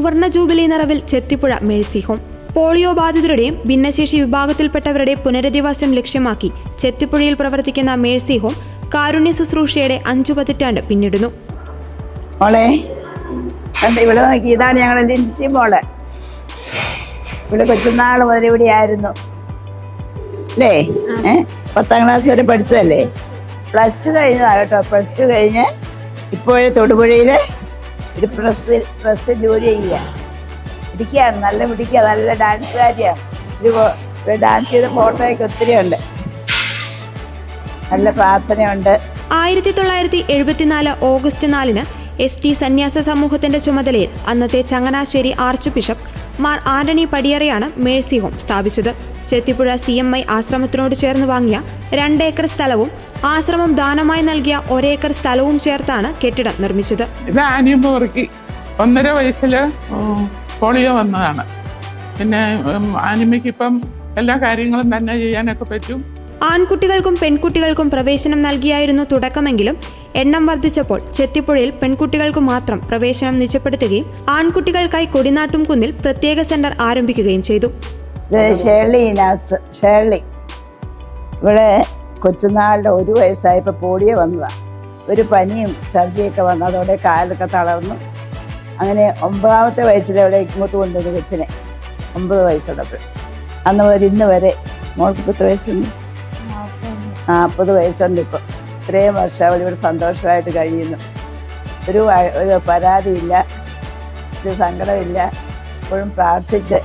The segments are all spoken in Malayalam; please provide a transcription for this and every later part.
സുവർണ ജൂബിലി നിറവിൽ ചെത്തിപ്പുഴ മേഴ്സി ഹോം. പോളിയോ ബാധിതരുടെയും ഭിന്നശേഷി വിഭാഗത്തിൽപ്പെട്ടവരുടെ പുനരധിവാസം ലക്ഷ്യമാക്കി ചെത്തിപ്പുഴയിൽ പ്രവർത്തിക്കുന്ന മേഴ്സി ഹോം കാരുണ്യ ശുശ്രൂഷയുടെ 5 പതിറ്റാണ്ട് പിന്നിടുന്നു. മോളെ ഇവിടെ നോക്കി, ഇതാണ് ഞങ്ങളുടെ ലിൻസി മോളെ. ഇവിടെ കൊച്ചുനാൾ മുതൽ ഇവിടെ ആയിരുന്നു അല്ലേ? 10ാം ക്ലാസ് വരെ പഠിച്ചതല്ലേ? +2 കഴിഞ്ഞതാണ് കേട്ടോ. +2 കഴിഞ്ഞ് ഇപ്പോഴേ തൊടുപുഴയിൽ ഒരു പ്രസ്സിൽ ജോലി ചെയ്യുക. പിടിക്കുകയാണ്, നല്ല ഡാൻസുകാരിയാണ്. ഇത് ഡാൻസ് ചെയ്ത ഫോട്ടോയൊക്കെ ഒത്തിരി ഉണ്ട്. നല്ല പ്രാർത്ഥനയുണ്ട്. 1974 ഓഗസ്റ്റ് 4 ST സന്യാസ സമൂഹത്തിന്റെ ചുമതലയിൽ അന്നത്തെ Changanassery archbishop Mar Antony പടിയറയാണ് മേഴ്സി ഹോം സ്ഥാപിച്ചത്. ചെത്തിപ്പുഴ CMI ആശ്രമത്തിനോട് ചേർന്ന് വാങ്ങിയ 2 ഏക്കർ സ്ഥലവും ആശ്രമം ദാനമായി നൽകിയ 1 ഏക്കർ സ്ഥലവും ചേർത്താണ് കെട്ടിടം നിർമ്മിച്ചത്. ഇത് ആനിയമ്പൂർക്ക് 1.5 വയസ്സിൽ പോളിയോ വന്നതാണ്. പിന്നെ ആനിമയ്ക്ക് ഇപ്പം എല്ലാ കാര്യങ്ങളും തന്നെ ചെയ്യാനൊക്കെ പറ്റും. ആൺകുട്ടികൾക്കും പെൺകുട്ടികൾക്കും പ്രവേശനം നൽകിയായിരുന്നു തുടക്കമെങ്കിലും എണ്ണം വർദ്ധിച്ചപ്പോൾ ചെത്തിപ്പുഴയിൽ പെൺകുട്ടികൾക്ക് മാത്രം പ്രവേശനം നിജപ്പെടുത്തുകയും ആൺകുട്ടികൾക്കായി കൊടിനാട്ടും കുന്നിൽ പ്രത്യേക സെന്റർ ആരംഭിക്കുകയും ചെയ്തു. ഷേർലി ഇവിടെ കൊച്ചുനാളുടെ 1 വയസ്സായപ്പോൾ പോളിയോ വന്നതാണ്. ഒരു പനിയും ഛർദിയൊക്കെ വന്നു. അതോടെ കാലൊക്കെ തളർന്നു. അങ്ങനെ 9ാമത്തെ വയസ്സിൽ അവിടെ ഇങ്ങോട്ട് കൊണ്ടുവന്നു കൊച്ചിനെ. 9 വയസ്സുള്ളപ്പോൾ. അന്ന് മുതൽ ഇന്ന് വരെ മോൾക്ക് 10 വയസ്സുണ്ട്. 40 വയസ്സുണ്ട് ഇപ്പോൾ. ഇത്രയും വർഷം അവളിവിടെ സന്തോഷമായിട്ട് കഴിയുന്നു. ഒരു പരാതിയില്ല, ഒരു സങ്കടമില്ല. ഇപ്പോഴും പ്രാർത്ഥിച്ച്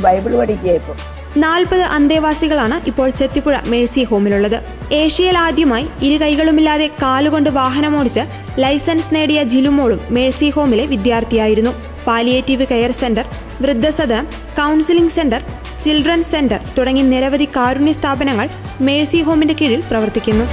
ബൈബിൾ പഠിക്കുക. ഇപ്പോൾ 40 അന്തേവാസികളാണ് ഇപ്പോൾ ചെത്തിപ്പുഴ മേഴ്സി ഹോമിലുള്ളത്. ഏഷ്യയിൽ ആദ്യമായി 2 കൈകളുമില്ലാതെ കാലുകൊണ്ട് വാഹനമോടിച്ച് ലൈസൻസ് നേടിയ ജിലുമോളും മേഴ്സി ഹോമിലെ വിദ്യാർത്ഥിയായിരുന്നു. പാലിയേറ്റീവ് കെയർ സെന്റർ, വൃദ്ധസദനം, കൗൺസിലിംഗ് സെന്റർ, ചിൽഡ്രൻസ് സെന്റർ തുടങ്ങി നിരവധി കാരുണ്യ സ്ഥാപനങ്ങൾ മേഴ്സി ഹോമിന്റെ കീഴിൽ പ്രവർത്തിക്കുന്നു.